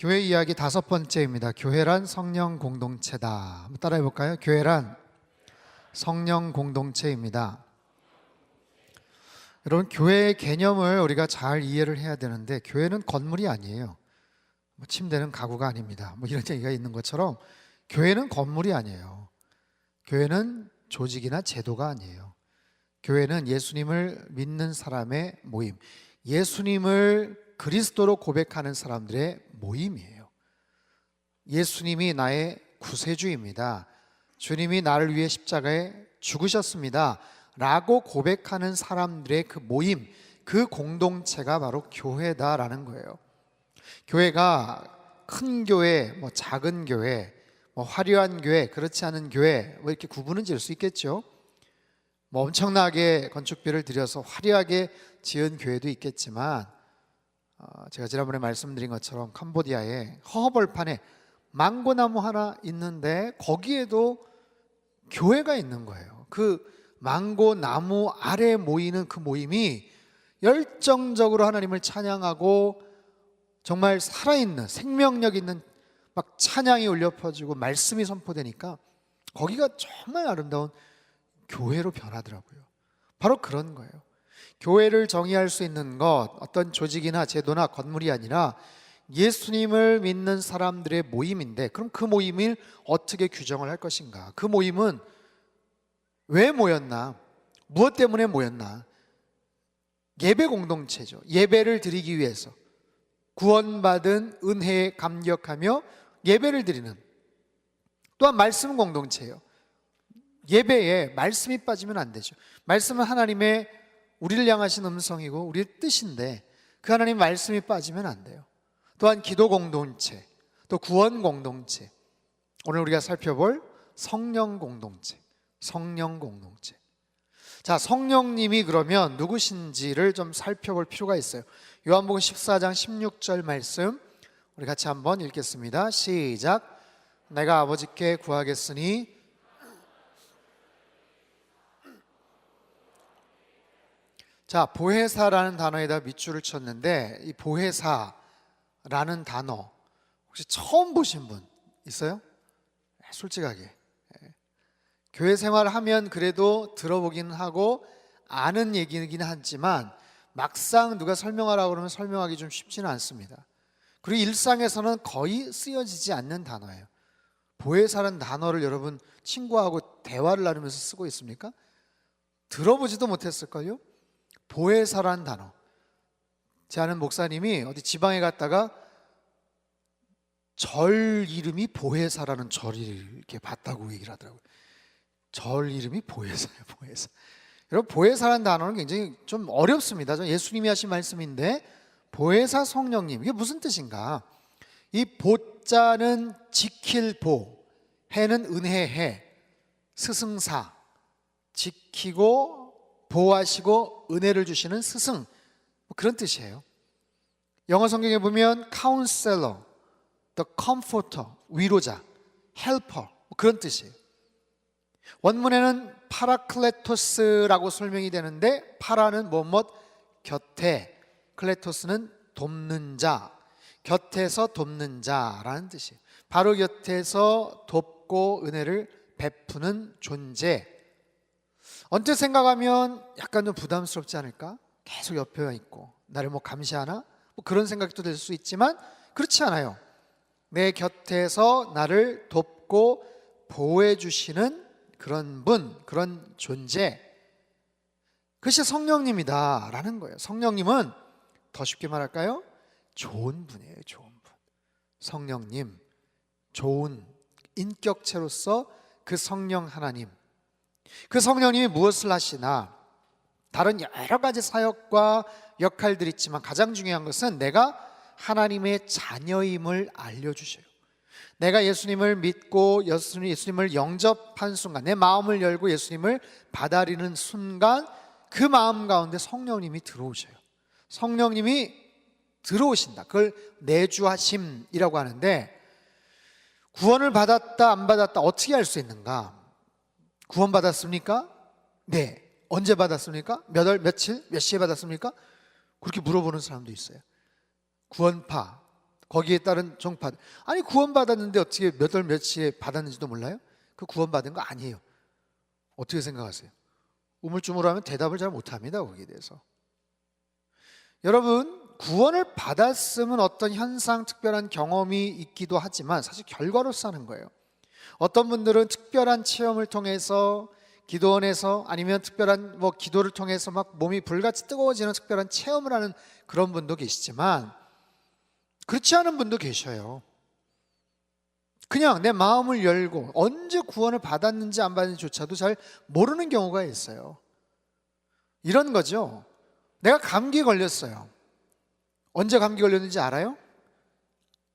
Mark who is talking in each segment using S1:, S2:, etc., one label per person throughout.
S1: 교회 이야기 5번째입니다. 교회란 성령 공동체다. 한번 따라해 볼까요? 교회란 성령 공동체입니다. 여러분, 교회의 개념을 우리가 잘 이해를 해야 되는데, 교회는 건물이 아니에요. 침대는 가구가 아닙니다. 이런 얘기가 있는 것처럼 교회는 건물이 아니에요. 교회는 조직이나 제도가 아니에요. 교회는 예수님을 믿는 사람의 모임, 예수님을 그리스도로 고백하는 사람들의 모임이에요. 예수님이 나의 구세주입니다. 주님이 나를 위해 십자가에 죽으셨습니다 라고 고백하는 사람들의 그 모임, 그 공동체가 바로 교회다라는 거예요. 교회가 큰 교회, 작은 교회, 화려한 교회, 그렇지 않은 교회, 이렇게 구분은 지을 수 있겠죠. 엄청나게 건축비를 들여서 화려하게 지은 교회도 있겠지만, 제가 지난번에 말씀드린 것처럼 캄보디아에 허허벌판에 망고나무 하나 있는데 거기에도 교회가 있는 거예요. 그 망고나무 아래 모이는 그 모임이 열정적으로 하나님을 찬양하고 정말 살아있는 생명력 있는 막 찬양이 울려 퍼지고 말씀이 선포되니까 거기가 정말 아름다운 교회로 변하더라고요. 바로 그런 거예요. 교회를 정의할 수 있는 것, 어떤 조직이나 제도나 건물이 아니라 예수님을 믿는 사람들의 모임인데, 그럼 그 모임을 어떻게 규정을 할 것인가? 그 모임은 왜 모였나? 무엇 때문에 모였나? 예배 공동체죠. 예배를 드리기 위해서 구원받은 은혜에 감격하며 예배를 드리는, 또한 말씀 공동체예요. 예배에 말씀이 빠지면 안 되죠. 말씀은 하나님의 우리를 향하신 음성이고 우리의 뜻인데 그 하나님 말씀이 빠지면 안 돼요. 또한 기도 공동체, 또 구원 공동체, 오늘 우리가 살펴볼 성령 공동체, 성령 공동체. 자, 성령님이 그러면 누구신지를 좀 살펴볼 필요가 있어요. 요한복음 14장 16절 말씀 우리 같이 한번 읽겠습니다. 시작. 내가 아버지께 구하겠으니 자, 보혜사라는 단어에다 밑줄을 쳤는데, 이 보혜사라는 단어 혹시 처음 보신 분 있어요? 솔직하게. 교회 생활을 하면 그래도 들어보기는 하고 아는 얘기이긴 하지만 막상 누가 설명하라고 그러면 설명하기 좀 쉽지는 않습니다. 그리고 일상에서는 거의 쓰여지지 않는 단어예요. 보혜사라는 단어를 여러분 친구하고 대화를 나누면서 쓰고 있습니까? 들어보지도 못했을걸요? 보혜사라는 단어. 제 아는 목사님이 어디 지방에 갔다가 절 이름이 보혜사라는 절을 이렇게 봤다고 얘기를 하더라고요. 절 이름이 보혜사예요, 보혜사. 여러분, 보혜사라는 단어는 굉장히 좀 어렵습니다. 예수님이 하신 말씀인데, 보혜사 성령님, 이게 무슨 뜻인가? 이 보자는 지킬 보, 해는 은혜 해, 스승사, 지키고 보호하시고 은혜를 주시는 스승, 그런 뜻이에요. 영어 성경에 보면 counselor, the comforter, 위로자, helper, 그런 뜻이에요. 원문에는 파라클레토스라고 설명이 되는데, 파라는 뭐뭇 곁에, 클레토스는 돕는 자, 곁에서 돕는 자라는 뜻이에요. 바로 곁에서 돕고 은혜를 베푸는 존재. 언뜻 생각하면 약간 좀 부담스럽지 않을까? 계속 옆에 있고 나를 감시하나? 그런 생각도 들 수 있지만 그렇지 않아요. 내 곁에서 나를 돕고 보호해 주시는 그런 분, 그런 존재, 그것이 성령님이다 라는 거예요. 성령님은 더 쉽게 말할까요? 좋은 분이에요. 좋은 분. 성령님, 좋은 인격체로서 그 성령 하나님, 그 성령님이 무엇을 하시나? 다른 여러 가지 사역과 역할들이 있지만 가장 중요한 것은 내가 하나님의 자녀임을 알려주셔요. 내가 예수님을 믿고 예수님을 영접한 순간, 내 마음을 열고 예수님을 받아들이는 순간 그 마음 가운데 성령님이 들어오셔요. 성령님이 들어오신다. 그걸 내주하심이라고 하는데, 구원을 받았다 안 받았다 어떻게 알 수 있는가? 구원 받았습니까? 네. 언제 받았습니까? 몇 월, 며칠, 몇 시에 받았습니까? 그렇게 물어보는 사람도 있어요. 구원파, 거기에 따른 종파. 아니 구원받았는데 어떻게 몇 월 며칠에 받았는지도 몰라요? 그 구원받은 거 아니에요. 어떻게 생각하세요? 우물쭈물하면 대답을 잘 못합니다. 거기에 대해서. 여러분, 구원을 받았으면 어떤 현상, 특별한 경험이 있기도 하지만 사실 결과로서 하는 거예요. 어떤 분들은 특별한 체험을 통해서, 기도원에서 아니면 특별한 기도를 통해서 막 몸이 불같이 뜨거워지는 특별한 체험을 하는 그런 분도 계시지만, 그렇지 않은 분도 계셔요. 그냥 내 마음을 열고 언제 구원을 받았는지 안 받았는지조차도 잘 모르는 경우가 있어요. 이런 거죠. 내가 감기 걸렸어요. 언제 감기 걸렸는지 알아요?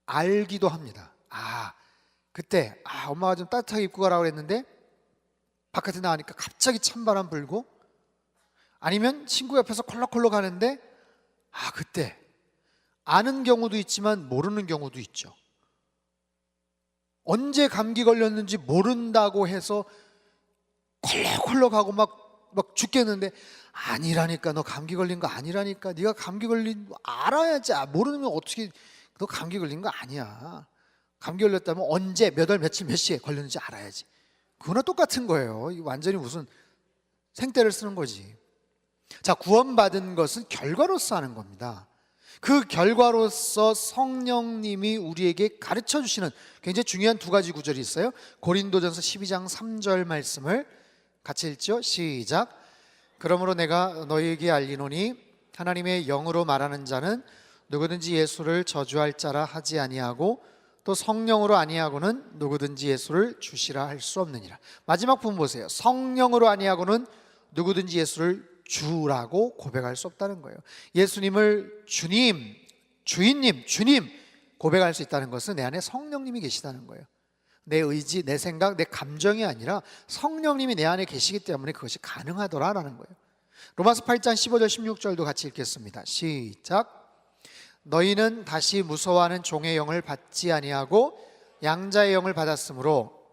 S1: 알기도 합니다. 그때 엄마가 좀 따뜻하게 입고 가라고 그랬는데 바깥에 나가니까 갑자기 찬바람 불고, 아니면 친구 옆에서 콜록콜록 하는데 그때 아는 경우도 있지만 모르는 경우도 있죠. 언제 감기 걸렸는지 모른다고 해서 콜록콜록하고 막 죽겠는데, 아니라니까, 너 감기 걸린 거 아니라니까, 네가 감기 걸린 거 알아야지, 모르면 어떻게, 너 감기 걸린 거 아니야. 감기 걸렸다면 언제, 몇 월, 며칠, 몇 시에 걸렸는지 알아야지. 그거나 똑같은 거예요. 완전히 무슨 생떼를 쓰는 거지. 자, 구원받은 것은 결과로서 하는 겁니다. 그 결과로서 성령님이 우리에게 가르쳐 주시는 굉장히 중요한 두 가지 구절이 있어요. 고린도전서 12장 3절 말씀을 같이 읽죠. 시작. 그러므로 내가 너희에게 알리노니 하나님의 영으로 말하는 자는 누구든지 예수를 저주할 자라 하지 아니하고 또 성령으로 아니하고는 누구든지 예수를 주시라 할 수 없느니라. 마지막 부분 보세요. 성령으로 아니하고는 누구든지 예수를 주라고 고백할 수 없다는 거예요. 예수님을 주님, 주인님, 주님 고백할 수 있다는 것은 내 안에 성령님이 계시다는 거예요. 내 의지, 내 생각, 내 감정이 아니라 성령님이 내 안에 계시기 때문에 그것이 가능하더라라는 거예요. 로마서 8장 15절 16절도 같이 읽겠습니다. 시작. 너희는 다시 무서워하는 종의 영을 받지 아니하고 양자의 영을 받았으므로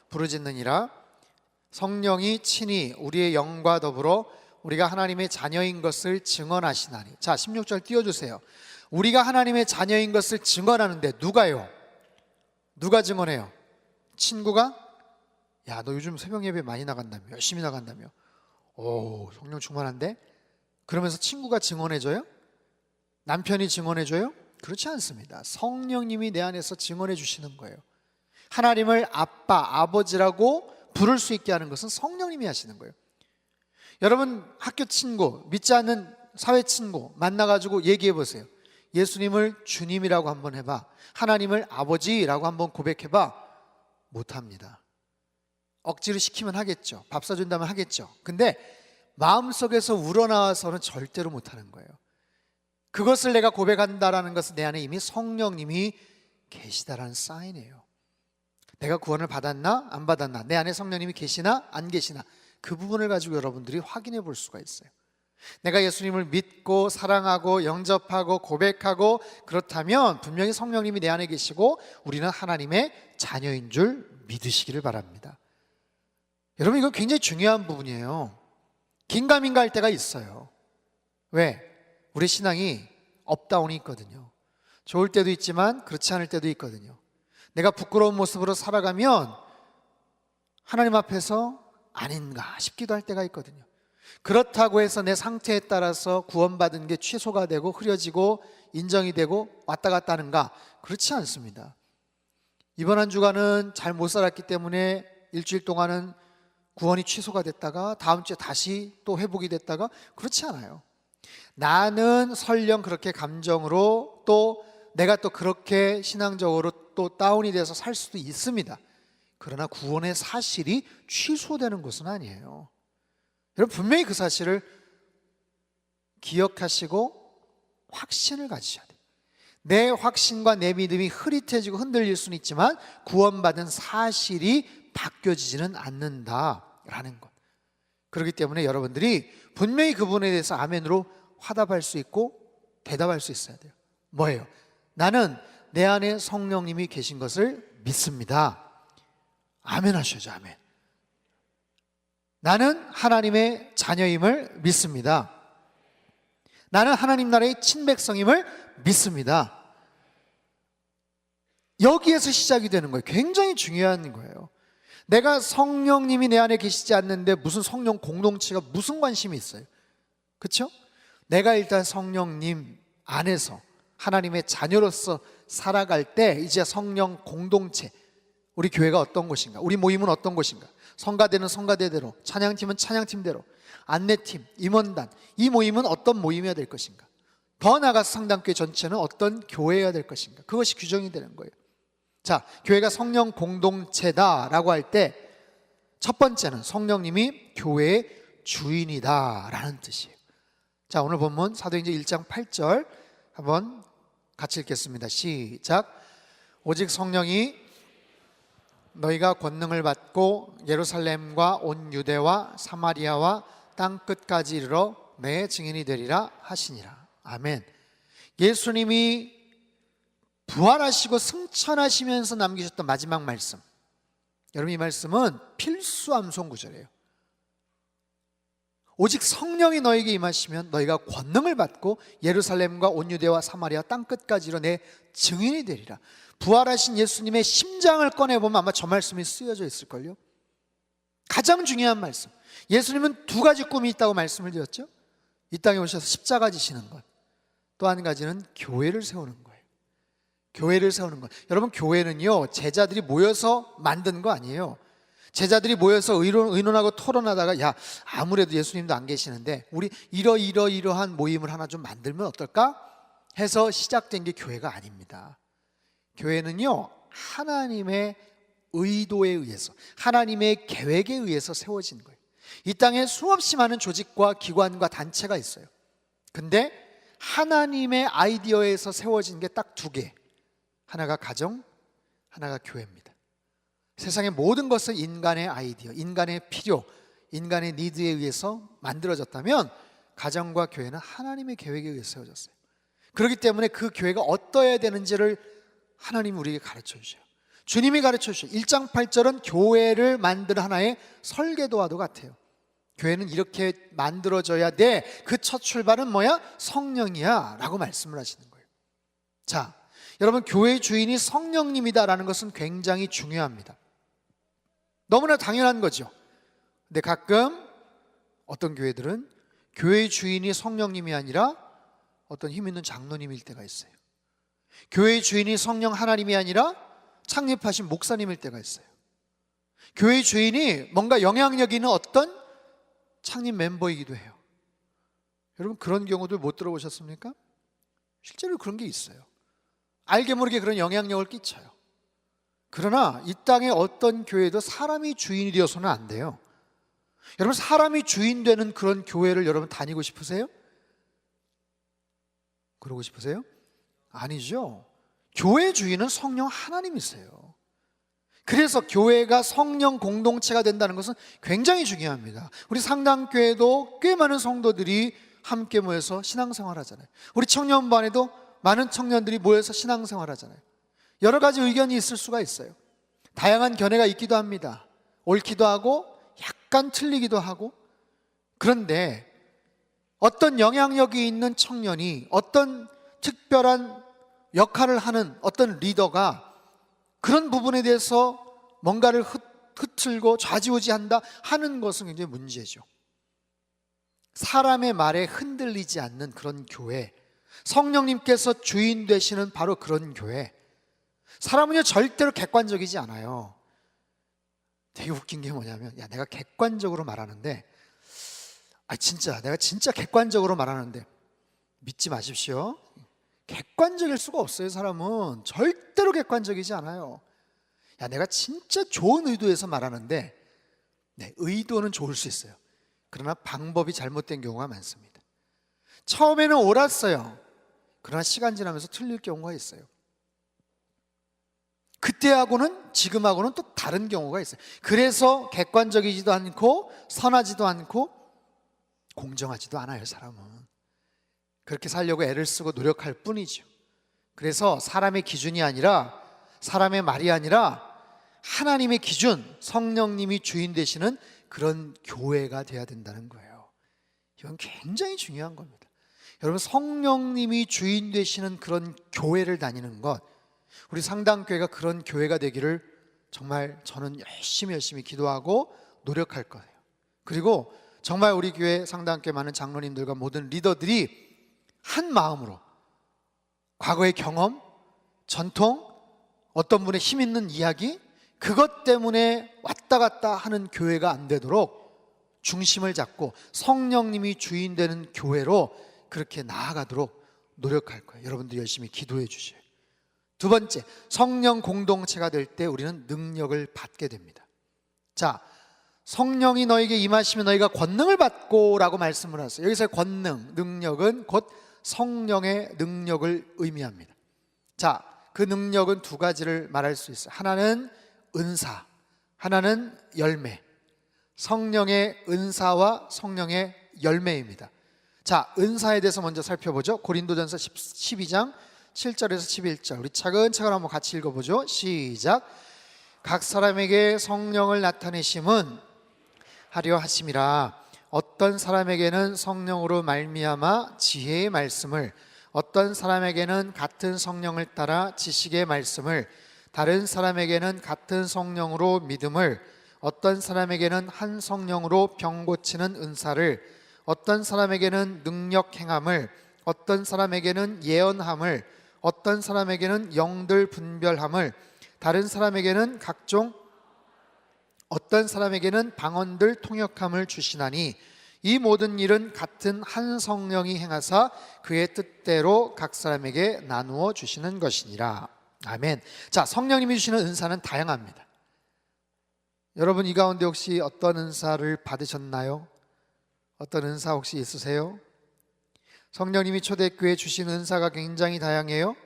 S1: 부르짖느니라. 성령이 친히 우리의 영과 더불어 우리가 하나님의 자녀인 것을 증언하시나니. 자, 16절 띄워주세요. 우리가 하나님의 자녀인 것을 증언하는데 누가요? 누가 증언해요? 친구가? 야, 너 요즘 새벽 예배 많이 나간다며, 열심히 나간다며. 오, 성령 충만한데? 그러면서 친구가 증언해줘요? 남편이 증언해줘요? 그렇지 않습니다. 성령님이 내 안에서 증언해 주시는 거예요. 하나님을 아빠, 아버지라고 부를 수 있게 하는 것은 성령님이 하시는 거예요. 여러분, 학교 친구, 믿지 않는 사회 친구 만나가지고 얘기해 보세요. 예수님을 주님이라고 한번 해봐, 하나님을 아버지라고 한번 고백해봐. 못합니다. 억지로 시키면 하겠죠. 밥 사준다면 하겠죠. 근데 마음속에서 우러나와서는 절대로 못하는 거예요. 그것을 내가 고백한다라는 것은 내 안에 이미 성령님이 계시다라는 사인이에요. 내가 구원을 받았나 안 받았나, 내 안에 성령님이 계시나 안 계시나, 그 부분을 가지고 여러분들이 확인해 볼 수가 있어요. 내가 예수님을 믿고 사랑하고 영접하고 고백하고 그렇다면 분명히 성령님이 내 안에 계시고 우리는 하나님의 자녀인 줄 믿으시기를 바랍니다. 여러분, 이거 굉장히 중요한 부분이에요. 긴가민가 할 때가 있어요. 왜? 우리 신앙이 업다운이 있거든요. 좋을 때도 있지만 그렇지 않을 때도 있거든요. 내가 부끄러운 모습으로 살아가면 하나님 앞에서 아닌가 싶기도 할 때가 있거든요. 그렇다고 해서 내 상태에 따라서 구원받은 게 취소가 되고 흐려지고 인정이 되고 왔다 갔다 하는가? 그렇지 않습니다. 이번 한 주간은 잘 못 살았기 때문에 일주일 동안은 구원이 취소가 됐다가 다음 주에 다시 또 회복이 됐다가, 그렇지 않아요. 나는 설령 그렇게 감정으로 또 내가 또 그렇게 신앙적으로 또 다운이 돼서 살 수도 있습니다. 그러나 구원의 사실이 취소되는 것은 아니에요. 여러분, 분명히 그 사실을 기억하시고 확신을 가지셔야 돼요. 내 확신과 내 믿음이 흐릿해지고 흔들릴 수는 있지만 구원받은 사실이 바뀌어지지는 않는다라는 것. 그렇기 때문에 여러분들이 분명히 그 부분에 대해서 아멘으로 화답할 수 있고 대답할 수 있어야 돼요. 뭐예요? 나는 내 안에 성령님이 계신 것을 믿습니다. 아멘 하셔야죠. 아멘. 나는 하나님의 자녀임을 믿습니다. 나는 하나님 나라의 친백성임을 믿습니다. 여기에서 시작이 되는 거예요. 굉장히 중요한 거예요. 내가 성령님이 내 안에 계시지 않는데 무슨 성령 공동체가 무슨 관심이 있어요? 그렇죠? 내가 일단 성령님 안에서 하나님의 자녀로서 살아갈 때 이제 성령 공동체, 우리 교회가 어떤 곳인가, 우리 모임은 어떤 곳인가, 성가대는 성가대대로, 찬양팀은 찬양팀대로, 안내팀, 임원단, 이 모임은 어떤 모임이어야 될 것인가, 더 나아가서 성당교회 전체는 어떤 교회여야 될 것인가, 그것이 규정이 되는 거예요. 자, 교회가 성령 공동체다라고 할 때 첫 번째는 성령님이 교회의 주인이다라는 뜻이에요. 자, 오늘 본문 사도행전 1장 8절 한번 같이 읽겠습니다. 시작. 오직 성령이 너희가 권능을 받고 예루살렘과 온 유대와 사마리아와 땅 끝까지 이르러 내 증인이 되리라 하시니라. 아멘. 예수님이 부활하시고 승천하시면서 남기셨던 마지막 말씀, 여러분 이 말씀은 필수 암송 구절이에요. 오직 성령이 너에게 임하시면 너희가 권능을 받고 예루살렘과 온 유대와 사마리아 땅 끝까지 이르러 내 증인이 되리라. 부활하신 예수님의 심장을 꺼내보면 아마 저 말씀이 쓰여져 있을걸요. 가장 중요한 말씀. 예수님은 두 가지 꿈이 있다고 말씀을 드렸죠. 이 땅에 오셔서 십자가 지시는 것, 또 한 가지는 교회를 세우는 거예요. 교회를 세우는 것. 여러분, 교회는요 제자들이 모여서 만든 거 아니에요. 제자들이 모여서 의논하고 토론하다가 야, 아무래도 예수님도 안 계시는데 우리 이러한 모임을 하나 좀 만들면 어떨까 해서 시작된 게 교회가 아닙니다. 교회는요 하나님의 의도에 의해서, 하나님의 계획에 의해서 세워진 거예요. 이 땅에 수없이 많은 조직과 기관과 단체가 있어요. 근데 하나님의 아이디어에서 세워진 게 딱 두 개. 하나가 가정, 하나가 교회입니다. 세상의 모든 것은 인간의 아이디어, 인간의 필요, 인간의 니드에 의해서 만들어졌다면 가정과 교회는 하나님의 계획에 의해서 세워졌어요. 그렇기 때문에 그 교회가 어떠해야 되는지를 하나님이 우리에게 가르쳐 주셔요. 주님이 가르쳐 주셔요. 1장 8절은 교회를 만드는 하나의 설계도와도 같아요. 교회는 이렇게 만들어져야 돼. 그 첫 출발은 뭐야? 성령이야 라고 말씀을 하시는 거예요. 자, 여러분, 교회의 주인이 성령님이다라는 것은 굉장히 중요합니다. 너무나 당연한 거죠. 근데 가끔 어떤 교회들은 교회의 주인이 성령님이 아니라 어떤 힘 있는 장로님일 때가 있어요. 교회의 주인이 성령 하나님이 아니라 창립하신 목사님일 때가 있어요. 교회의 주인이 뭔가 영향력 있는 어떤 창립 멤버이기도 해요. 여러분, 그런 경우들 못 들어보셨습니까? 실제로 그런 게 있어요. 알게 모르게 그런 영향력을 끼쳐요. 그러나 이 땅의 어떤 교회도 사람이 주인이 되어서는 안 돼요. 여러분, 사람이 주인 되는 그런 교회를 여러분 다니고 싶으세요? 그러고 싶으세요? 아니죠. 교회 주인은 성령 하나님이세요. 그래서 교회가 성령 공동체가 된다는 것은 굉장히 중요합니다. 우리 상당교회도 꽤 많은 성도들이 함께 모여서 신앙생활 하잖아요. 우리 청년반에도 많은 청년들이 모여서 신앙생활 하잖아요. 여러 가지 의견이 있을 수가 있어요. 다양한 견해가 있기도 합니다. 옳기도 하고 약간 틀리기도 하고. 그런데 어떤 영향력이 있는 청년이 어떤 특별한 역할을 하는 어떤 리더가 그런 부분에 대해서 뭔가를 흐트고 좌지우지한다 하는 것은 굉장히 문제죠. 사람의 말에 흔들리지 않는 그런 교회, 성령님께서 주인 되시는 바로 그런 교회. 사람은요 절대로 객관적이지 않아요. 되게 웃긴 게 뭐냐면, 야, 내가 객관적으로 말하는데, 내가 진짜 객관적으로 말하는데, 믿지 마십시오. 객관적일 수가 없어요. 사람은 절대로 객관적이지 않아요. 야, 내가 진짜 좋은 의도에서 말하는데, 네, 의도는 좋을 수 있어요. 그러나 방법이 잘못된 경우가 많습니다. 처음에는 옳았어요. 그러나 시간 지나면서 틀릴 경우가 있어요. 그때하고는 지금하고는 또 다른 경우가 있어요. 그래서 객관적이지도 않고 선하지도 않고 공정하지도 않아요. 사람은 그렇게 살려고 애를 쓰고 노력할 뿐이죠. 그래서 사람의 기준이 아니라, 사람의 말이 아니라 하나님의 기준, 성령님이 주인 되시는 그런 교회가 돼야 된다는 거예요. 이건 굉장히 중요한 겁니다. 여러분, 성령님이 주인 되시는 그런 교회를 다니는 것, 우리 상당교회가 그런 교회가 되기를 정말 저는 열심히 기도하고 노력할 거예요. 그리고 정말 우리 교회 상당교회 많은 장로님들과 모든 리더들이 한 마음으로 과거의 경험, 전통, 어떤 분의 힘 있는 이야기, 그것 때문에 왔다 갔다 하는 교회가 안 되도록 중심을 잡고 성령님이 주인 되는 교회로 그렇게 나아가도록 노력할 거예요. 여러분들 열심히 기도해 주세요. 두 번째, 성령 공동체가 될 때 우리는 능력을 받게 됩니다. 자, 성령이 너에게 임하시면 너희가 권능을 받고 라고 말씀을 하세요. 여기서 권능, 능력은 곧 성령의 능력을 의미합니다. 자, 그 능력은 두 가지를 말할 수 있어요. 하나는 은사, 하나는 열매. 성령의 은사와 성령의 열매입니다. 자, 은사에 대해서 먼저 살펴보죠. 고린도전서 12장 7절에서 11절 우리 차근차근 한번 같이 읽어보죠. 시작. 각 사람에게 성령을 나타내심은 하려 하심이라. 어떤 사람에게는 성령으로 말미암아 지혜의 말씀을, 어떤 사람에게는 같은 성령을 따라 지식의 말씀을, 다른 사람에게는 같은 성령으로 믿음을, 어떤 사람에게는 한 성령으로 병 고치는 은사를, 어떤 사람에게는 능력 행함을, 어떤 사람에게는 예언함을, 어떤 사람에게는 영들 분별함을, 다른 사람에게는 각종, 어떤 사람에게는 방언들 통역함을 주시나니 이 모든 일은 같은 한 성령이 행하사 그의 뜻대로 각 사람에게 나누어 주시는 것이니라. 아멘. 자, 성령님이 주시는 은사는 다양합니다. 여러분, 이 가운데 혹시 어떤 은사를 받으셨나요? 어떤 은사 혹시 있으세요? 성령님이 초대교회에 주신 은사가 굉장히 다양해요.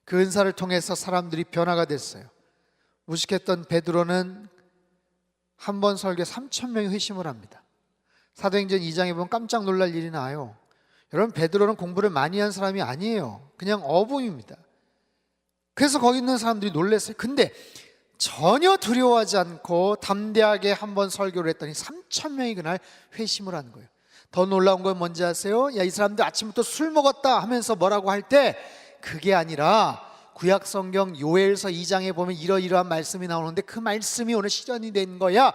S1: 그 은사를 통해서 사람들이 변화가 됐어요. 무식했던 베드로는 한 번 설교에 3,000명이 회심을 합니다. 사도행전 2장에 보면 깜짝 놀랄 일이 나요. 여러분, 베드로는 공부를 많이 한 사람이 아니에요. 그냥 어부입니다. 그래서 거기 있는 사람들이 놀랐어요. 근데 전혀 두려워하지 않고 담대하게 한 번 설교를 했더니 3,000명이 그날 회심을 한 거예요. 더 놀라운 건 뭔지 아세요? 야, 이 사람들 아침부터 술 먹었다 하면서 뭐라고 할 때 그게 아니라 구약 성경 요엘서 2장에 보면 이러이러한 말씀이 나오는데 그 말씀이 오늘 실현이 된 거야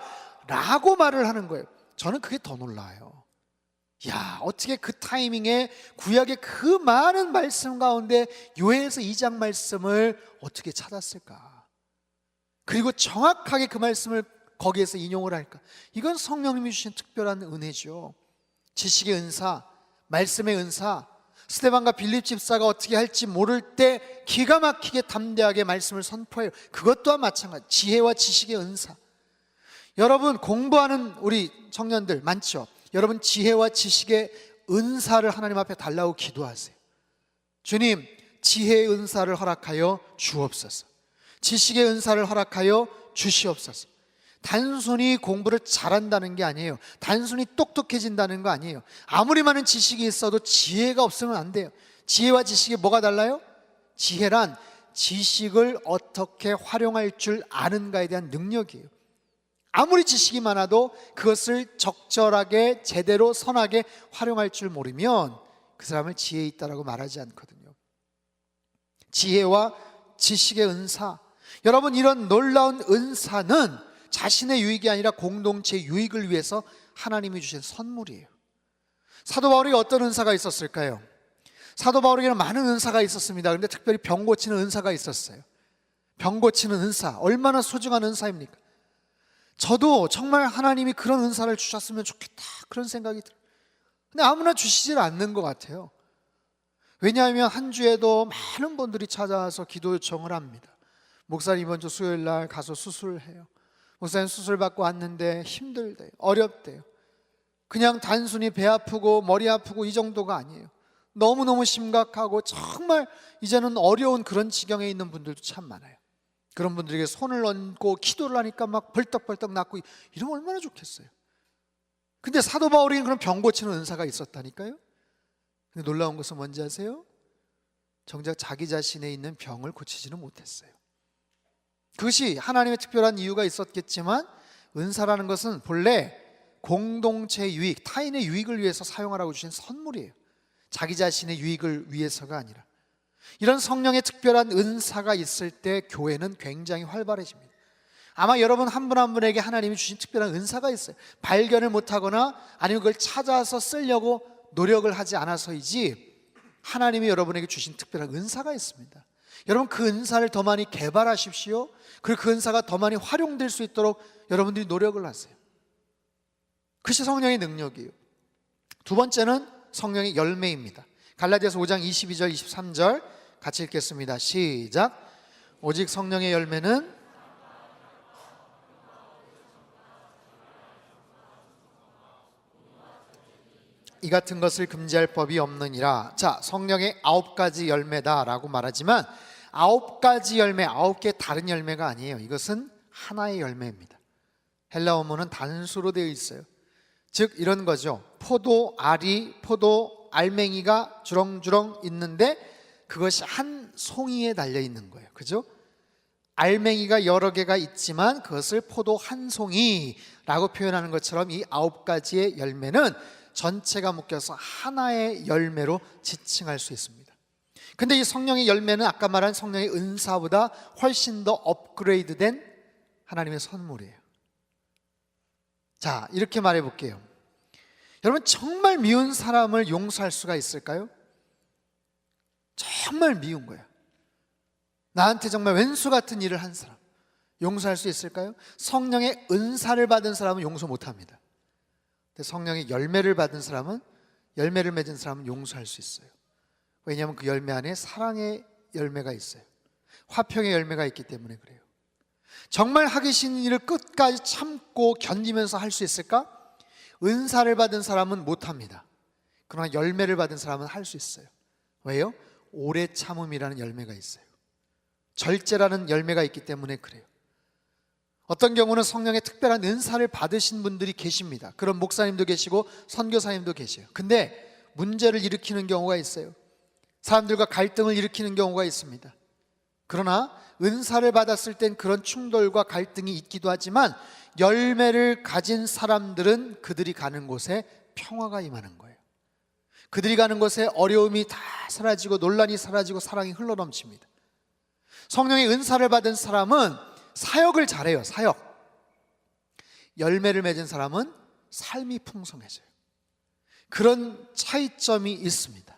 S1: 라고 말을 하는 거예요. 저는 그게 더 놀라요. 야, 어떻게 그 타이밍에 구약의 그 많은 말씀 가운데 요엘서 2장 말씀을 어떻게 찾았을까? 그리고 정확하게 그 말씀을 거기에서 인용을 할까? 이건 성령님이 주신 특별한 은혜죠. 지식의 은사, 말씀의 은사. 스데반과 빌립 집사가 어떻게 할지 모를 때 기가 막히게 담대하게 말씀을 선포해요. 그것 또한 마찬가지. 지혜와 지식의 은사. 여러분, 공부하는 우리 청년들 많죠? 여러분, 지혜와 지식의 은사를 하나님 앞에 달라고 기도하세요. 주님, 지혜의 은사를 허락하여 주옵소서. 지식의 은사를 허락하여 주시옵소서. 단순히 공부를 잘한다는 게 아니에요. 단순히 똑똑해진다는 거 아니에요. 아무리 많은 지식이 있어도 지혜가 없으면 안 돼요. 지혜와 지식이 뭐가 달라요? 지혜란 지식을 어떻게 활용할 줄 아는가에 대한 능력이에요. 아무리 지식이 많아도 그것을 적절하게 제대로 선하게 활용할 줄 모르면 그 사람을 지혜 있다라고 말하지 않거든요. 지혜와 지식의 은사. 여러분, 이런 놀라운 은사는 자신의 유익이 아니라 공동체 유익을 위해서 하나님이 주신 선물이에요. 사도 바울에게 어떤 은사가 있었을까요? 사도 바울에게는 많은 은사가 있었습니다. 그런데 특별히 병 고치는 은사가 있었어요. 병 고치는 은사, 얼마나 소중한 은사입니까? 저도 정말 하나님이 그런 은사를 주셨으면 좋겠다, 그런 생각이 들어요. 근데 아무나 주시질 않는 것 같아요. 왜냐하면 한 주에도 많은 분들이 찾아와서 기도 요청을 합니다. 목사님, 이번 주 수요일 날 가서 수술해요. 목사님, 수술 받고 왔는데 힘들대요. 어렵대요. 그냥 단순히 배 아프고 머리 아프고 이 정도가 아니에요. 너무너무 심각하고 정말 이제는 어려운 그런 지경에 있는 분들도 참 많아요. 그런 분들에게 손을 얹고 기도를 하니까 막 벌떡벌떡 낫고, 이러면 얼마나 좋겠어요. 근데 사도 바울에게는 그런 병 고치는 은사가 있었다니까요. 근데 놀라운 것은 뭔지 아세요? 정작 자기 자신에 있는 병을 고치지는 못했어요. 그것이 하나님의 특별한 이유가 있었겠지만, 은사라는 것은 본래 공동체 유익, 타인의 유익을 위해서 사용하라고 주신 선물이에요. 자기 자신의 유익을 위해서가 아니라. 이런 성령의 특별한 은사가 있을 때 교회는 굉장히 활발해집니다. 아마 여러분 한 분 한 분에게 하나님이 주신 특별한 은사가 있어요. 발견을 못하거나 아니면 그걸 찾아서 쓰려고 노력을 하지 않아서이지 하나님이 여러분에게 주신 특별한 은사가 있습니다. 여러분 그 은사를 더 많이 개발하십시오. 그리고 그 은사가 더 많이 활용될 수 있도록 여러분들이 노력을 하세요. 그것이 성령의 능력이에요. 두 번째는 성령의 열매입니다. 갈라디아서 5장 22절 23절 같이 읽겠습니다. 시작. 오직 성령의 열매는 이 같은 것을 금지할 법이 없느니라. 자, 성령의 9가지 열매다라고 말하지만 9가지 열매, 9개 다른 열매가 아니에요. 이것은 하나의 열매입니다. 헬라 어문은 단수로 되어 있어요. 즉 이런 거죠. 포도 알이, 포도 알맹이가 주렁주렁 있는데 그것이 한 송이에 달려 있는 거예요. 그죠? 알맹이가 여러 개가 있지만 그것을 포도 한 송이라고 표현하는 것처럼 이 9가지의 열매는 전체가 묶여서 하나의 열매로 지칭할 수 있습니다. 근데 이 성령의 열매는 아까 말한 성령의 은사보다 훨씬 더 업그레이드된 하나님의 선물이에요. 자, 이렇게 말해 볼게요. 여러분 정말 미운 사람을 용서할 수가 있을까요? 정말 미운 거야. 나한테 정말 왼수 같은 일을 한 사람 용서할 수 있을까요? 성령의 은사를 받은 사람은 용서 못합니다. 성령의 열매를 받은 사람은, 열매를 맺은 사람은 용서할 수 있어요. 왜냐하면 그 열매 안에 사랑의 열매가 있어요. 화평의 열매가 있기 때문에 그래요. 정말 하기 싫은 일을 끝까지 참고 견디면서 할 수 있을까? 은사를 받은 사람은 못합니다. 그러나 열매를 받은 사람은 할 수 있어요. 왜요? 오래 참음이라는 열매가 있어요. 절제라는 열매가 있기 때문에 그래요. 어떤 경우는 성령의 특별한 은사를 받으신 분들이 계십니다. 그런 목사님도 계시고 선교사님도 계셔요. 근데 문제를 일으키는 경우가 있어요. 사람들과 갈등을 일으키는 경우가 있습니다. 그러나 은사를 받았을 땐 그런 충돌과 갈등이 있기도 하지만 열매를 가진 사람들은 그들이 가는 곳에 평화가 임하는 거예요. 그들이 가는 곳에 어려움이 다 사라지고 논란이 사라지고 사랑이 흘러넘칩니다. 성령의 은사를 받은 사람은 사역을 잘해요. 사역. 열매를 맺은 사람은 삶이 풍성해져요. 그런 차이점이 있습니다.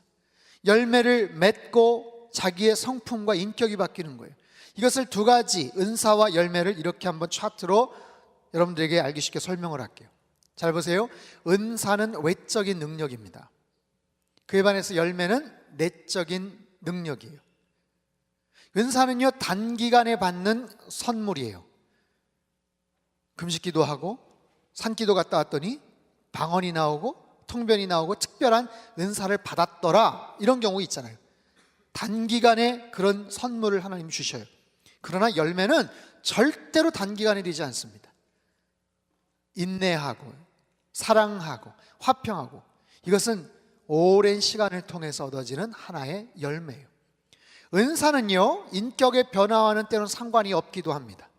S1: 열매를 맺고 자기의 성품과 인격이 바뀌는 거예요. 이것을 두 가지, 은사와 열매를 이렇게 한번 차트로 여러분들에게 알기 쉽게 설명을 할게요. 잘 보세요. 은사는 외적인 능력입니다. 그에 반해서 열매는 내적인 능력이에요. 은사는요, 단기간에 받는 선물이에요. 금식기도 하고 산기도 갔다 왔더니 방언이 나오고 통변이 나오고 특별한 은사를 받았더라, 이런 경우 있잖아요. 단기간에 그런 선물을 하나님 주셔요. 그러나 열매는 절대로 단기간에 되지 않습니다. 인내하고 사랑하고 화평하고, 이것은 오랜 시간을 통해서 얻어지는 하나의 열매예요. 은사는요, 인격의 변화와는 때로는 상관이 없기도 합니다.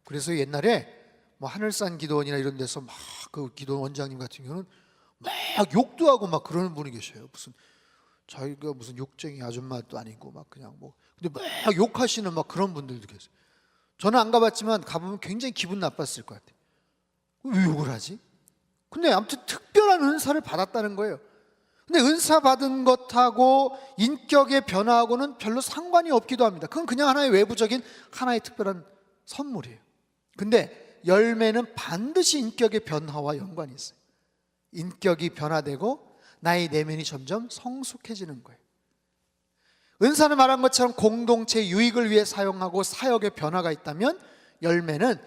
S1: 그래서 옛날에 뭐 하늘산 기도원이나 이런 데서 막 그 기도원 원장님 같은 경우는 막 욕도 하고 막 그러는 분이 계셔요. 무슨 자기가 무슨 욕쟁이 아줌마도 아니고 막 그냥 뭐, 근데 막 욕하시는 막 그런 분들도 계세요. 저는 안 가봤지만 가보면 굉장히 기분 나빴을 것 같아요. 왜 욕을 하지? 근데 아무튼 특별한 은사를 받았다는 거예요. 근데 은사 받은 것하고 인격의 변화하고는 별로 상관이 없기도 합니다. 그건 그냥 하나의 외부적인 하나의 특별한 선물이에요. 근데 열매는 반드시 인격의 변화와 연관이 있어요. 인격이 변화되고 나의 내면이 점점 성숙해지는 거예요. 은사는 말한 것처럼 공동체 유익을 위해 사용하고 사역의 변화가 있다면, 열매는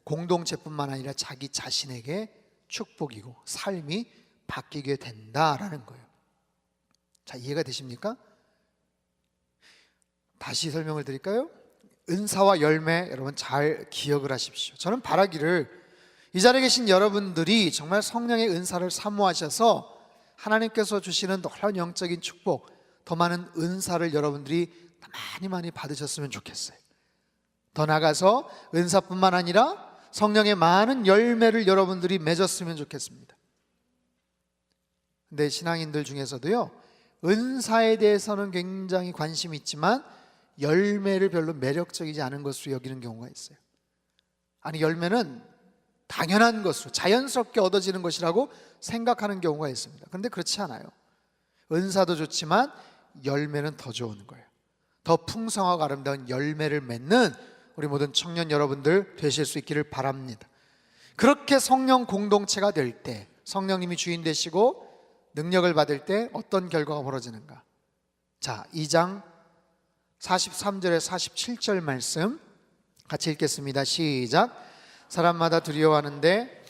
S1: 공동체뿐만 아니라 자기 자신에게 축복이고 삶이 바뀌게 된다라는 거예요. 자, 이해가 되십니까? 다시 설명을 드릴까요? 은사와 열매, 여러분 잘 기억을 하십시오. 저는 바라기를 이 자리에 계신 여러분들이 정말 성령의 은사를 사모하셔서 하나님께서 주시는 놀라운 영적인 축복, 더 많은 은사를 여러분들이 많이 받으셨으면 좋겠어요. 더 나아가서 은사뿐만 아니라 성령의 많은 열매를 여러분들이 맺었으면 좋겠습니다. 근데 신앙인들 중에서도요, 은사에 대해서는 굉장히 관심이 있지만 열매를 별로 매력적이지 않은 것으로 여기는 경우가 있어요. 아니, 열매는 당연한 것으로 자연스럽게 얻어지는 것이라고 생각하는 경우가 있습니다. 그런데 그렇지 않아요. 은사도 좋지만 열매는 더 좋은 거예요. 더 풍성하고 아름다운 열매를 맺는 우리 모든 청년 여러분들 되실 수 있기를 바랍니다. 그렇게 성령 공동체가 될 때, 성령님이 주인 되시고 능력을 받을 때 어떤 결과가 벌어지는가? 자, 2장 43절에 47절 말씀 같이 읽겠습니다. 시작. 사람마다 두려워하는데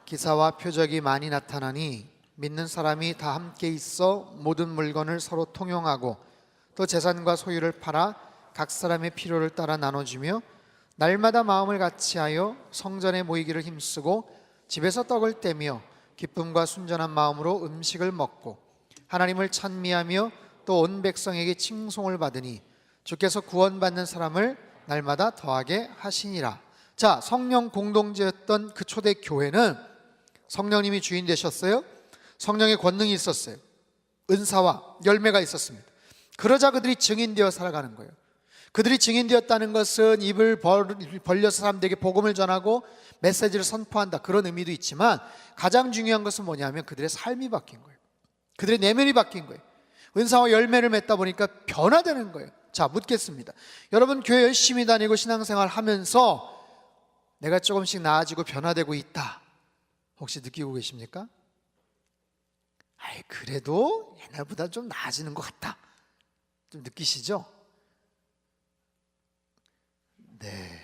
S1: 기사와 표적이 많이 나타나니 믿는 사람이 다 함께 있어 모든 물건을 서로 통용하고 또 재산과 소유를 팔아 각 사람의 필요를 따라 나눠주며 날마다 마음을 같이하여 성전에 모이기를 힘쓰고 집에서 떡을 떼며 기쁨과 순전한 마음으로 음식을 먹고 하나님을 찬미하며 또 온 백성에게 칭송을 받으니 주께서 구원받는 사람을 날마다 더하게 하시니라. 자, 성령 공동체였던 그 초대 교회는 성령님이 주인 되셨어요. 성령의 권능이 있었어요. 은사와 열매가 있었습니다. 그러자 그들이 증인되어 살아가는 거예요. 그들이 증인되었다는 것은 입을 벌려서 사람들에게 복음을 전하고 메시지를 선포한다, 그런 의미도 있지만 가장 중요한 것은 뭐냐면 그들의 삶이 바뀐 거예요. 그들의 내면이 바뀐 거예요. 은사와 열매를 맺다 보니까 변화되는 거예요. 자, 묻겠습니다. 여러분, 교회 열심히 다니고 신앙생활 하면서 내가 조금씩 나아지고 변화되고 있다, 혹시 느끼고 계십니까? 아이, 그래도 옛날보다 좀 나아지는 것 같다, 좀 느끼시죠? 네,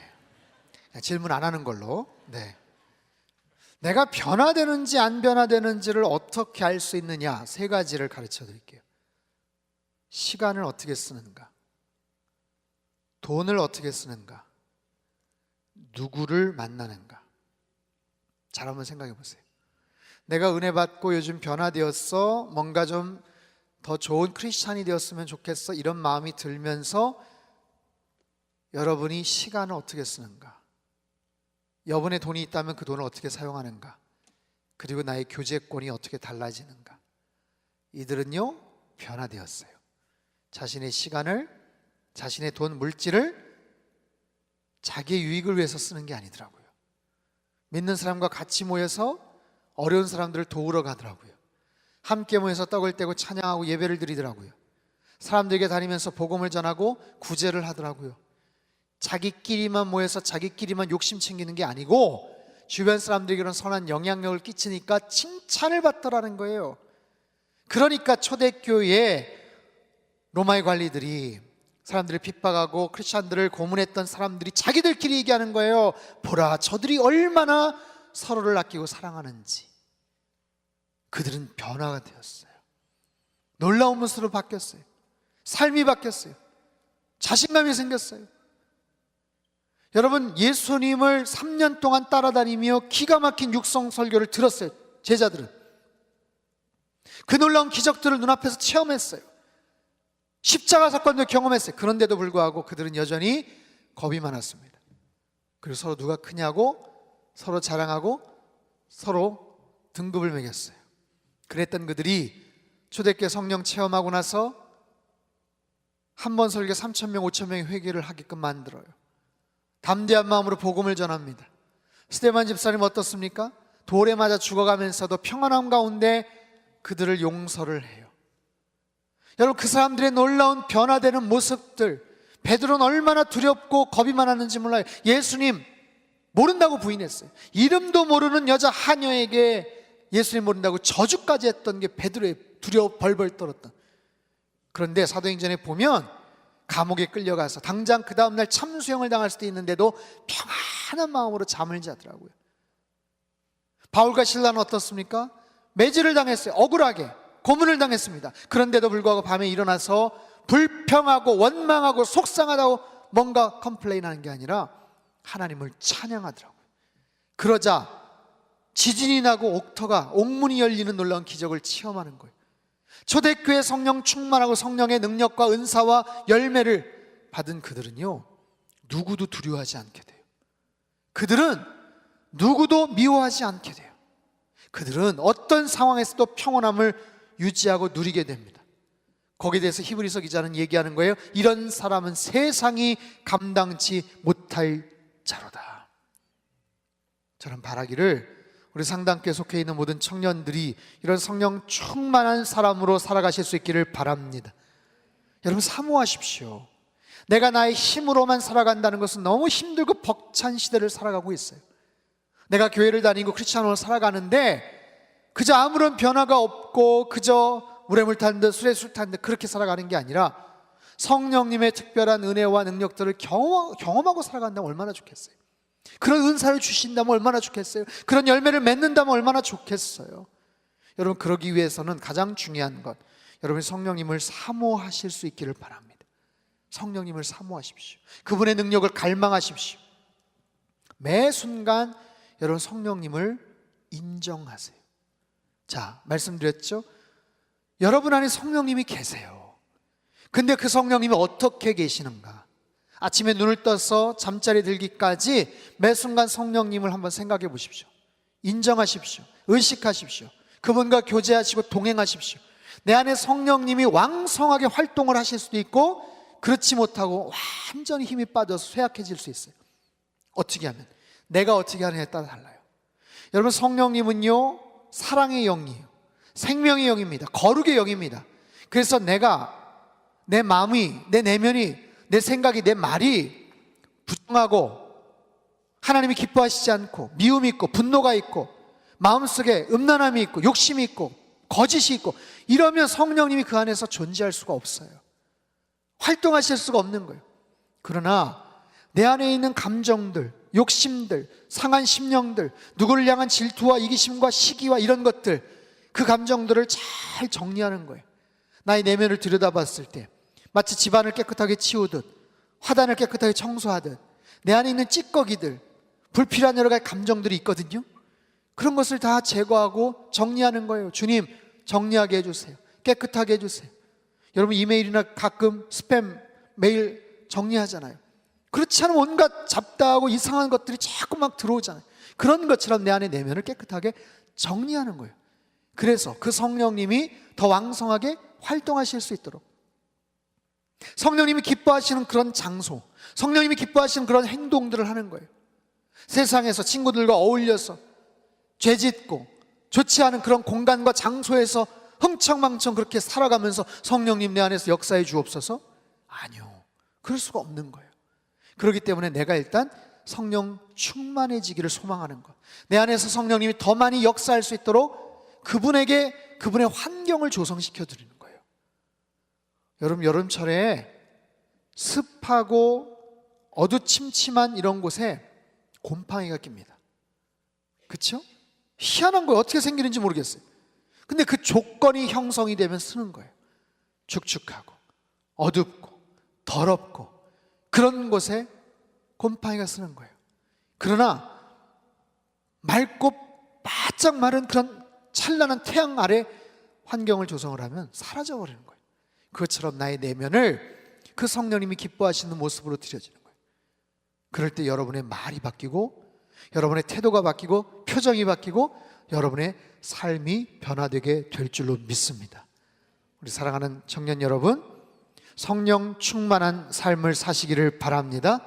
S1: 질문 안 하는 걸로. 네, 내가 변화되는지 안 변화되는지를 어떻게 알 수 있느냐, 세 가지를 가르쳐 드릴게요. 시간을 어떻게 쓰는가, 돈을 어떻게 쓰는가, 누구를 만나는가. 잘 한번 생각해 보세요. 내가 은혜 받고 요즘 변화되었어, 뭔가 좀 더 좋은 크리스찬이 되었으면 좋겠어, 이런 마음이 들면서 여러분이 시간을 어떻게 쓰는가, 여분의 돈이 있다면 그 돈을 어떻게 사용하는가, 그리고 나의 교제권이 어떻게 달라지는가. 이들은요, 변화되었어요. 자신의 시간을, 자신의 돈, 물질을 자기의 유익을 위해서 쓰는 게 아니더라고요. 믿는 사람과 같이 모여서 어려운 사람들을 도우러 가더라고요. 함께 모여서 떡을 떼고 찬양하고 예배를 드리더라고요. 사람들에게 다니면서 복음을 전하고 구제를 하더라고요. 자기끼리만 모여서 자기끼리만 욕심 챙기는 게 아니고 주변 사람들에게는 선한 영향력을 끼치니까 칭찬을 받더라는 거예요. 그러니까 초대교회에 로마의 관리들이 사람들을 핍박하고 크리스찬들을 고문했던 사람들이 자기들끼리 얘기하는 거예요. 보라, 저들이 얼마나 서로를 아끼고 사랑하는지. 그들은 변화가 되었어요. 놀라운 모습으로 바뀌었어요. 삶이 바뀌었어요. 자신감이 생겼어요. 여러분, 예수님을 3년 동안 따라다니며 기가 막힌 육성 설교를 들었어요. 제자들은 그 놀라운 기적들을 눈앞에서 체험했어요. 십자가 사건도 경험했어요. 그런데도 불구하고 그들은 여전히 겁이 많았습니다. 그리고 서로 누가 크냐고 서로 자랑하고 서로 등급을 매겼어요. 그랬던 그들이 초대교회 성령 체험하고 나서 한 번 설교 3,000명, 5,000명의 회개를 하게끔 만들어요. 담대한 마음으로 복음을 전합니다. 스데반 집사님 어떻습니까? 돌에 맞아 죽어가면서도 평안함 가운데 그들을 용서를 해요. 여러분, 그 사람들의 놀라운 변화되는 모습들, 베드로는 얼마나 두렵고 겁이 많았는지 몰라요. 예수님 모른다고 부인했어요. 이름도 모르는 여자 하녀에게 예수님 모른다고 저주까지 했던 게 베드로의 두려워 벌벌 떨었던. 그런데 사도행전에 보면 감옥에 끌려가서 당장 그 다음날 참수형을 당할 수도 있는데도 평안한 마음으로 잠을 자더라고요. 바울과 실라는 어떻습니까? 매질을 당했어요. 억울하게 고문을 당했습니다. 그런데도 불구하고 밤에 일어나서 불평하고 원망하고 속상하다고 뭔가 컴플레인하는 게 아니라 하나님을 찬양하더라고요. 그러자 지진이 나고 옥문이 열리는 놀라운 기적을 체험하는 거예요. 초대교회 성령 충만하고 성령의 능력과 은사와 열매를 받은 그들은요, 누구도 두려워하지 않게 돼요. 그들은 누구도 미워하지 않게 돼요. 그들은 어떤 상황에서도 평온함을 유지하고 누리게 됩니다. 거기에 대해서 히브리서 기자는 얘기하는 거예요. 이런 사람은 세상이 감당치 못할 자로다. 저는 바라기를 우리 상당교에 속해 있는 모든 청년들이 이런 성령 충만한 사람으로 살아가실 수 있기를 바랍니다. 여러분, 사모하십시오. 내가 나의 힘으로만 살아간다는 것은 너무 힘들고 벅찬 시대를 살아가고 있어요. 내가 교회를 다니고 크리스찬으로 살아가는데 그저 아무런 변화가 없고 그저 물에 물 탄 듯 술에 술 탄 듯 그렇게 살아가는 게 아니라 성령님의 특별한 은혜와 능력들을 경험하고 살아간다면 얼마나 좋겠어요. 그런 은사를 주신다면 얼마나 좋겠어요. 그런 열매를 맺는다면 얼마나 좋겠어요. 여러분, 그러기 위해서는 가장 중요한 것, 여러분이 성령님을 사모하실 수 있기를 바랍니다. 성령님을 사모하십시오. 그분의 능력을 갈망하십시오. 매 순간 여러분 성령님을 인정하세요. 자, 말씀드렸죠? 여러분 안에 성령님이 계세요. 근데 그 성령님이 어떻게 계시는가? 아침에 눈을 떠서 잠자리 들기까지 매 순간 성령님을 한번 생각해 보십시오. 인정하십시오. 의식하십시오. 그분과 교제하시고 동행하십시오. 내 안에 성령님이 왕성하게 활동을 하실 수도 있고 그렇지 못하고 완전히 힘이 빠져서 쇠약해질 수 있어요. 어떻게 하면? 내가 어떻게 하느냐에 따라 달라요. 여러분, 성령님은요 사랑의 영이에요. 생명의 영입니다. 거룩의 영입니다. 그래서 내 마음이, 내 내면이, 내 생각이, 내 말이 부정하고 하나님이 기뻐하시지 않고 미움이 있고 분노가 있고 마음속에 음란함이 있고 욕심이 있고 거짓이 있고 이러면 성령님이 그 안에서 존재할 수가 없어요. 활동하실 수가 없는 거예요. 그러나 내 안에 있는 감정들, 욕심들, 상한 심령들, 누구를 향한 질투와 이기심과 시기와 이런 것들, 그 감정들을 잘 정리하는 거예요. 나의 내면을 들여다봤을 때 마치 집안을 깨끗하게 치우듯 화단을 깨끗하게 청소하듯 내 안에 있는 찌꺼기들, 불필요한 여러 가지 감정들이 있거든요. 그런 것을 다 제거하고 정리하는 거예요. 주님, 정리하게 해주세요. 깨끗하게 해주세요. 여러분, 이메일이나 가끔 스팸 메일 정리하잖아요. 그렇지 않으면 온갖 잡다하고 이상한 것들이 자꾸 막 들어오잖아요. 그런 것처럼 내 안에 내면을 깨끗하게 정리하는 거예요. 그래서 그 성령님이 더 왕성하게 활동하실 수 있도록, 성령님이 기뻐하시는 그런 장소, 성령님이 기뻐하시는 그런 행동들을 하는 거예요. 세상에서 친구들과 어울려서 죄짓고 좋지 않은 그런 공간과 장소에서 흥청망청 그렇게 살아가면서 성령님 내 안에서 역사해 주옵소서? 아니요, 그럴 수가 없는 거예요. 그렇기 때문에 내가 일단 성령 충만해지기를 소망하는 것, 내 안에서 성령님이 더 많이 역사할 수 있도록 그분에게 그분의 환경을 조성시켜 드리는 거예요. 여러분, 여름철에 습하고 어두침침한 이런 곳에 곰팡이가 낍니다. 그렇죠? 희한한 거예요. 어떻게 생기는지 모르겠어요. 근데 그 조건이 형성이 되면 쓰는 거예요. 축축하고 어둡고 더럽고 그런 곳에 곰팡이가 쓰는 거예요. 그러나 맑고 바짝 마른 그런 찬란한 태양 아래 환경을 조성을 하면 사라져버리는 거예요. 그것처럼 나의 내면을 그 성령님이 기뻐하시는 모습으로 드려지는 거예요. 그럴 때 여러분의 말이 바뀌고 여러분의 태도가 바뀌고 표정이 바뀌고 여러분의 삶이 변화되게 될 줄로 믿습니다. 우리 사랑하는 청년 여러분, 성령 충만한 삶을 사시기를 바랍니다.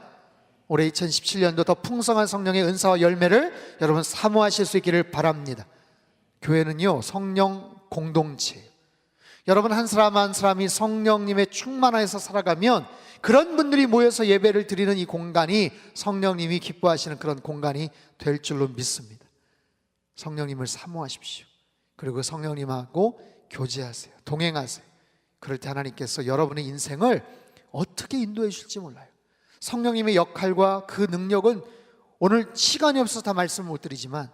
S1: 올해 2017년도 더 풍성한 성령의 은사와 열매를 여러분 사모하실 수 있기를 바랍니다. 교회는요 성령 공동체예요. 여러분 한 사람 한 사람이 성령님의 충만하여서 살아가면 그런 분들이 모여서 예배를 드리는 이 공간이 성령님이 기뻐하시는 그런 공간이 될 줄로 믿습니다. 성령님을 사모하십시오. 그리고 성령님하고 교제하세요. 동행하세요. 그럴 때 하나님께서 여러분의 인생을 어떻게 인도해 주실지 몰라요. 성령님의 역할과 그 능력은 오늘 시간이 없어서 다 말씀을 못 드리지만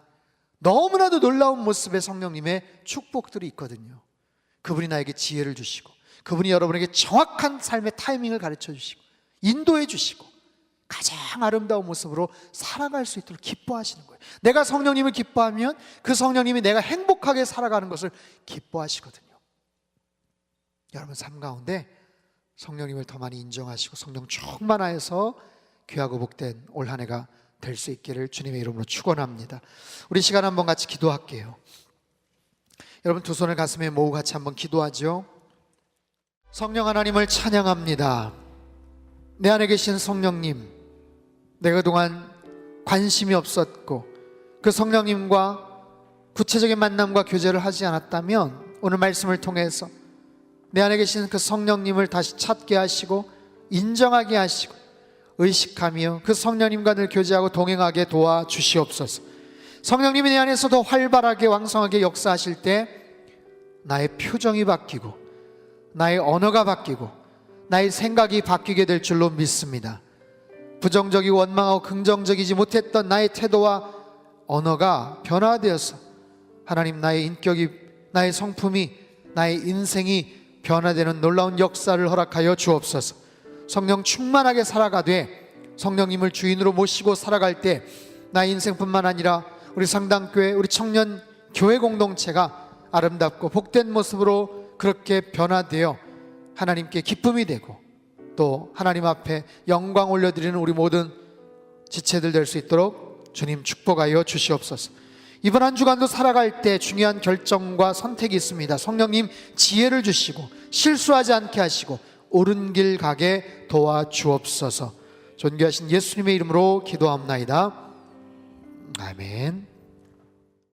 S1: 너무나도 놀라운 모습의 성령님의 축복들이 있거든요. 그분이 나에게 지혜를 주시고 그분이 여러분에게 정확한 삶의 타이밍을 가르쳐 주시고 인도해 주시고 가장 아름다운 모습으로 살아갈 수 있도록 기뻐하시는 거예요. 내가 성령님을 기뻐하면 그 성령님이 내가 행복하게 살아가는 것을 기뻐하시거든요. 여러분 삶 가운데 성령님을 더 많이 인정하시고 성령 충만하여서 귀하고 복된 올 한 해가 될 수 있기를 주님의 이름으로 축원합니다. 우리 시간 한번 같이 기도할게요. 여러분 두 손을 가슴에 모으고 같이 한번 기도하죠. 성령 하나님을 찬양합니다. 내 안에 계신 성령님, 내가 그동안 관심이 없었고 그 성령님과 구체적인 만남과 교제를 하지 않았다면 오늘 말씀을 통해서 내 안에 계신 그 성령님을 다시 찾게 하시고 인정하게 하시고 의식하며 그 성령님과 늘 교제하고 동행하게 도와주시옵소서. 성령님이 내 안에서 더 활발하게 왕성하게 역사하실 때 나의 표정이 바뀌고 나의 언어가 바뀌고 나의 생각이 바뀌게 될 줄로 믿습니다. 부정적이고 원망하고 긍정적이지 못했던 나의 태도와 언어가 변화되어서 하나님 나의 인격이, 나의 성품이, 나의 인생이 변화되는 놀라운 역사를 허락하여 주옵소서. 성령 충만하게 살아가되 성령님을 주인으로 모시고 살아갈 때 나의 인생뿐만 아니라 우리 상당교회, 우리 청년 교회 공동체가 아름답고 복된 모습으로 그렇게 변화되어 하나님께 기쁨이 되고 또 하나님 앞에 영광 올려드리는 우리 모든 지체들 될 수 있도록 주님 축복하여 주시옵소서. 이번 한 주간도 살아갈 때 중요한 결정과 선택이 있습니다. 성령님 지혜를 주시고 실수하지 않게 하시고 옳은 길 가게 도와주옵소서. 존귀하신 예수님의 이름으로 기도합나이다. 아멘.